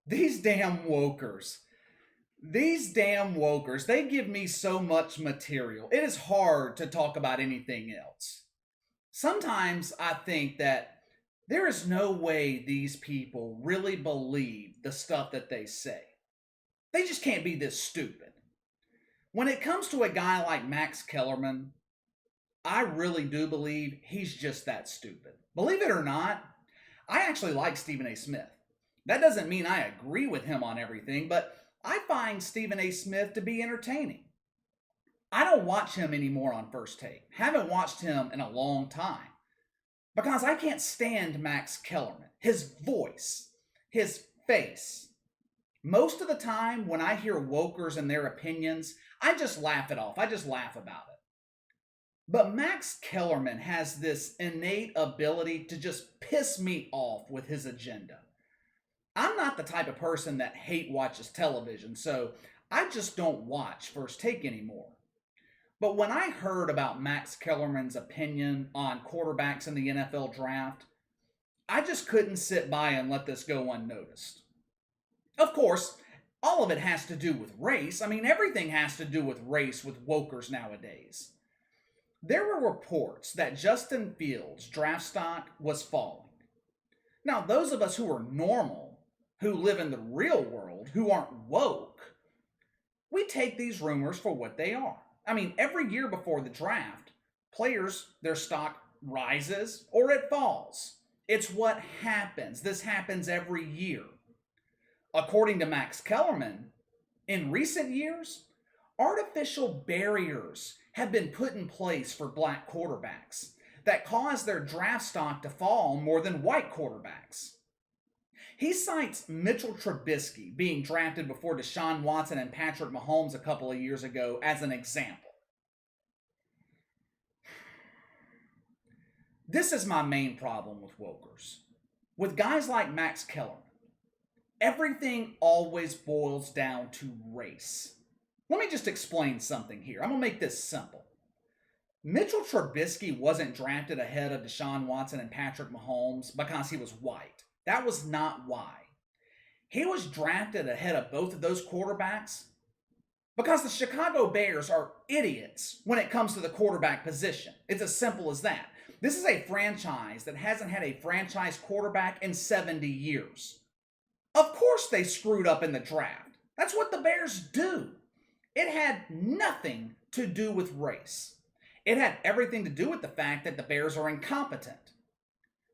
These damn wokers. These damn wokers, they give me so much material. It is hard to talk about anything else. Sometimes I think that there is no way these people really believe the stuff that they say. They just can't be this stupid. When it comes to a guy like Max Kellerman, I really do believe he's just that stupid. Believe it or not, I actually like Stephen A. Smith. That doesn't mean I agree with him on everything, but I find Stephen A. Smith to be entertaining. I don't watch him anymore on First Take. Haven't watched him in a long time because I can't stand Max Kellerman. His voice, his face. Most of the time when I hear wokers and their opinions, I just laugh it off. I just laugh about it. But Max Kellerman has this innate ability to just piss me off with his agenda. I'm not the type of person that hate watches television, so I just don't watch First Take anymore. But when I heard about Max Kellerman's opinion on quarterbacks in the NFL draft, I just couldn't sit by and let this go unnoticed. Of course, all of it has to do with race. I mean, everything has to do with race with wokers nowadays. There were reports that Justin Fields' draft stock was falling. Now, those of us who are normal, who live in the real world, who aren't woke, we take these rumors for what they are. I mean, every year before the draft, players, their stock rises or it falls. It's what happens. This happens every year. According to Max Kellerman, in recent years, artificial barriers have been put in place for black quarterbacks that cause their draft stock to fall more than white quarterbacks. He cites Mitchell Trubisky being drafted before Deshaun Watson and Patrick Mahomes a couple of years ago as an example. This is my main problem with wokers. With guys like Max Kellerman, everything always boils down to race. Let me just explain something here. I'm going to make this simple. Mitchell Trubisky wasn't drafted ahead of Deshaun Watson and Patrick Mahomes because he was white. That was not why. He was drafted ahead of both of those quarterbacks because the Chicago Bears are idiots when it comes to the quarterback position. It's as simple as that. This is a franchise that hasn't had a franchise quarterback in 70 years. Of course they screwed up in the draft. That's what the Bears do. It had nothing to do with race. It had everything to do with the fact that the Bears are incompetent.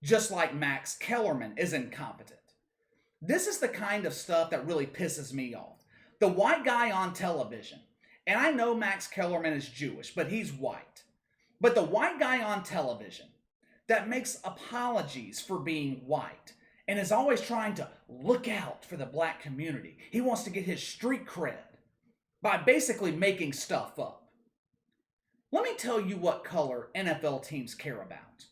Just like Max Kellerman is incompetent. This is the kind of stuff that really pisses me off. The white guy on television, and I know Max Kellerman is Jewish, but he's white. But the white guy on television that makes apologies for being white and is always trying to look out for the black community. He wants to get his street cred by basically making stuff up. Let me tell you what color NFL teams care about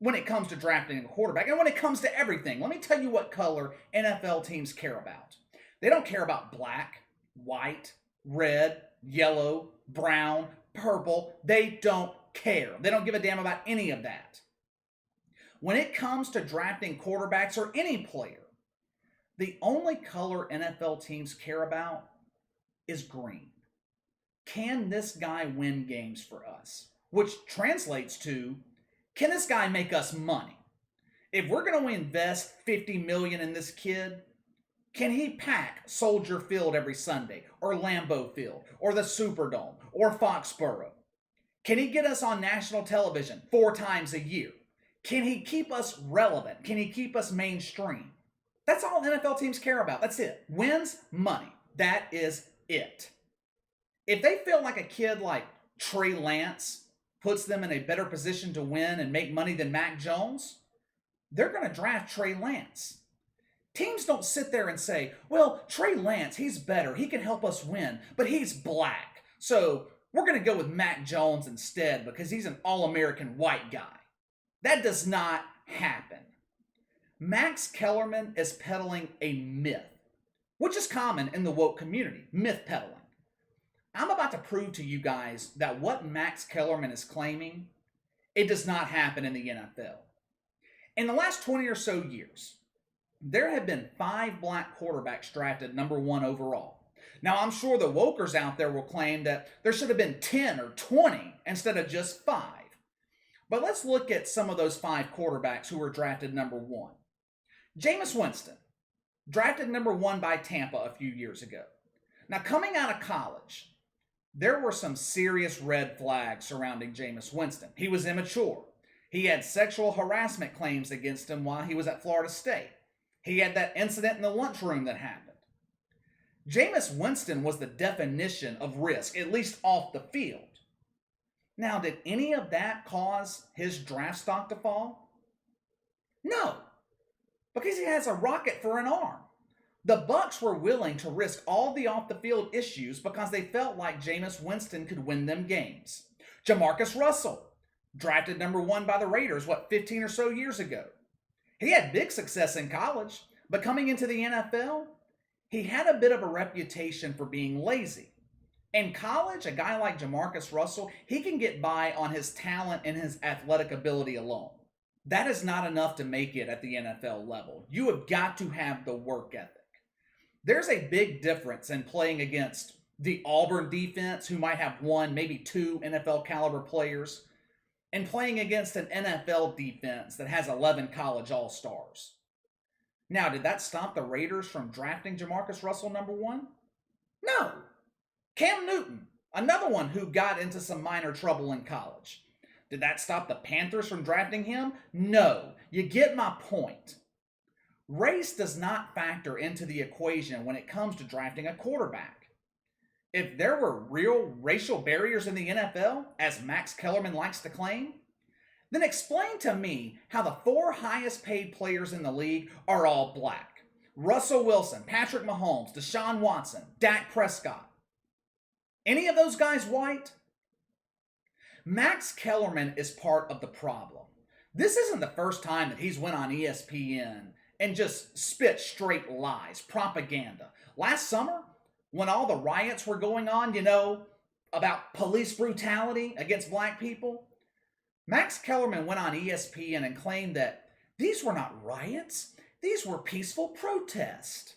when it comes to drafting a quarterback and when it comes to everything. Let me tell you what color NFL teams care about. They don't care about black, white, red, yellow, brown, purple. They don't care. They don't give a damn about any of that. When it comes to drafting quarterbacks or any player, the only color NFL teams care about is green. Can this guy win games for us? Which translates to, can this guy make us money? If we're going to invest $50 million in this kid, can he pack Soldier Field every Sunday, or Lambeau Field, or the Superdome, or Foxborough? Can he get us on national television 4 times a year? Can he keep us relevant? Can he keep us mainstream? That's all NFL teams care about. That's it. Wins, money. That is it. If they feel like a kid like Trey Lance puts them in a better position to win and make money than Mac Jones, they're going to draft Trey Lance. Teams don't sit there and say, well, Trey Lance, he's better. He can help us win, but he's black. So we're going to go with Mac Jones instead because he's an all-American white guy. That does not happen. Max Kellerman is peddling a myth, which is common in the woke community, myth peddling. I'm about to prove to you guys that what Max Kellerman is claiming, it does not happen in the NFL. In the last 20 or so years, there have been 5 black quarterbacks drafted number 1 overall. Now, I'm sure the wokers out there will claim that there should have been 10 or 20 instead of just 5. But let's look at some of those 5 quarterbacks who were drafted number 1. Jameis Winston, drafted number 1 by Tampa a few years ago. Now, coming out of college, there were some serious red flags surrounding Jameis Winston. He was immature. He had sexual harassment claims against him while he was at Florida State. He had that incident in the lunchroom that happened. Jameis Winston was the definition of risk, at least off the field. Now, did any of that cause his draft stock to fall? No, because he has a rocket for an arm. The Bucs were willing to risk all the off-the-field issues because they felt like Jameis Winston could win them games. Jamarcus Russell, drafted number 1 by the Raiders, 15 or so years ago. He had big success in college, but coming into the NFL, he had a bit of a reputation for being lazy. In college, a guy like Jamarcus Russell, he can get by on his talent and his athletic ability alone. That is not enough to make it at the NFL level. You have got to have the work ethic. There's a big difference in playing against the Auburn defense, who might have 1, maybe 2 NFL caliber players, and playing against an NFL defense that has 11 college all-stars. Now, did that stop the Raiders from drafting Jamarcus Russell number 1? No. Cam Newton, another one who got into some minor trouble in college. Did that stop the Panthers from drafting him? No. You get my point. Race does not factor into the equation when it comes to drafting a quarterback. If there were real racial barriers in the NFL, as Max Kellerman likes to claim, then explain to me how the 4 highest paid players in the league are all black. Russell Wilson, Patrick Mahomes, Deshaun Watson, Dak Prescott. Any of those guys white? Max Kellerman is part of the problem. This isn't the first time that he's went on ESPN and just spit straight lies, propaganda. Last summer, when all the riots were going on, about police brutality against black people, Max Kellerman went on ESPN and claimed that these were not riots, these were peaceful protests.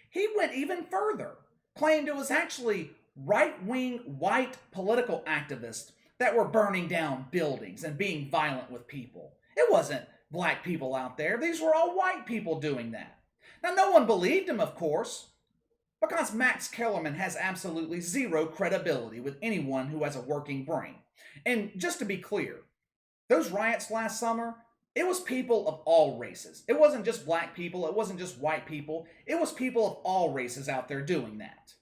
He went even further, claimed it was actually right-wing white political activists that were burning down buildings and being violent with people. It wasn't black people out there. These were all white people doing that. Now, no one believed him, of course, because Max Kellerman has absolutely zero credibility with anyone who has a working brain. And just to be clear, those riots last summer, it was people of all races. It wasn't just black people. It wasn't just white people. It was people of all races out there doing that.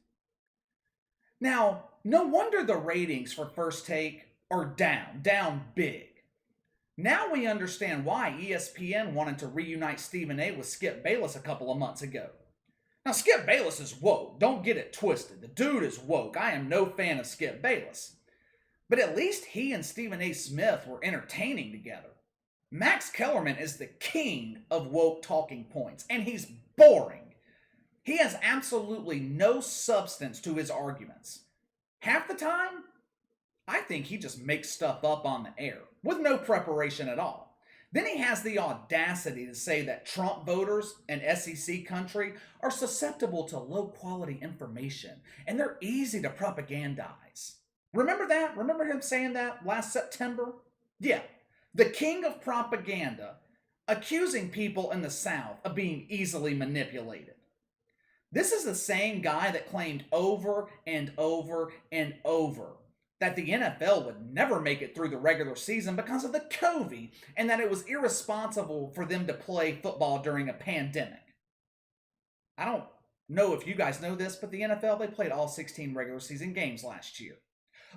Now, no wonder the ratings for First Take are down big. Now we understand why ESPN wanted to reunite Stephen A. with Skip Bayless a couple of months ago. Now, Skip Bayless is woke. Don't get it twisted. The dude is woke. I am no fan of Skip Bayless. But at least he and Stephen A. Smith were entertaining together. Max Kellerman is the king of woke talking points, and he's boring. He has absolutely no substance to his arguments. Half the time, I think he just makes stuff up on the air with no preparation at all. Then he has the audacity to say that Trump voters in SEC country are susceptible to low-quality information, and they're easy to propagandize. Remember that? Remember him saying that last September? Yeah, the king of propaganda, accusing people in the South of being easily manipulated. This is the same guy that claimed over and over and over that the NFL would never make it through the regular season because of the COVID, and that it was irresponsible for them to play football during a pandemic. I don't know if you guys know this, but the NFL, they played all 16 regular season games last year.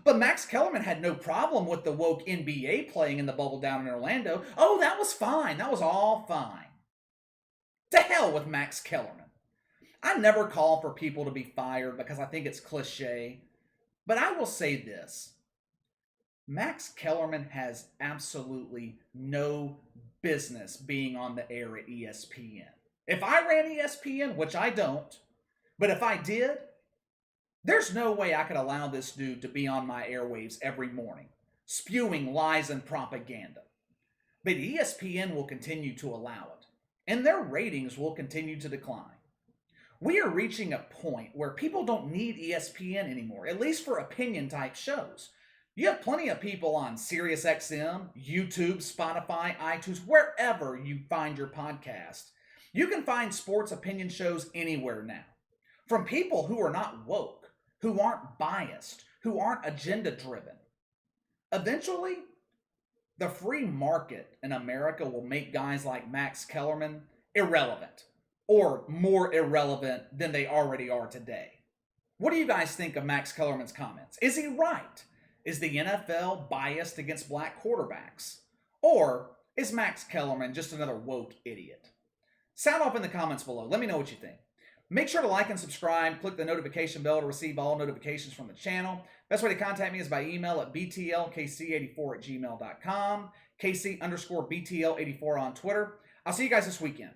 But Max Kellerman had no problem with the woke NBA playing in the bubble down in Orlando. Oh, that was fine. That was all fine. To hell with Max Kellerman. I never call for people to be fired because I think it's cliche. But I will say this. Max Kellerman has absolutely no business being on the air at ESPN. If I ran ESPN, which I don't, but if I did, there's no way I could allow this dude to be on my airwaves every morning, spewing lies and propaganda. But ESPN will continue to allow it. and their ratings will continue to decline. We are reaching a point where people don't need ESPN anymore, at least for opinion type shows. You have plenty of people on SiriusXM, YouTube, Spotify, iTunes, wherever you find your podcast. You can find sports opinion shows anywhere now. From people who are not woke, who aren't biased, who aren't agenda driven. Eventually, the free market in America will make guys like Max Kellerman irrelevant, or more irrelevant than they already are today. What do you guys think of Max Kellerman's comments? Is he right? Is the NFL biased against black quarterbacks? Or is Max Kellerman just another woke idiot? Sound off in the comments below. Let me know what you think. Make sure to like and subscribe. Click the notification bell to receive all notifications from the channel. Best way to contact me is by email at btlkc84@gmail.com, KC_BTL84 on Twitter. I'll see you guys this weekend.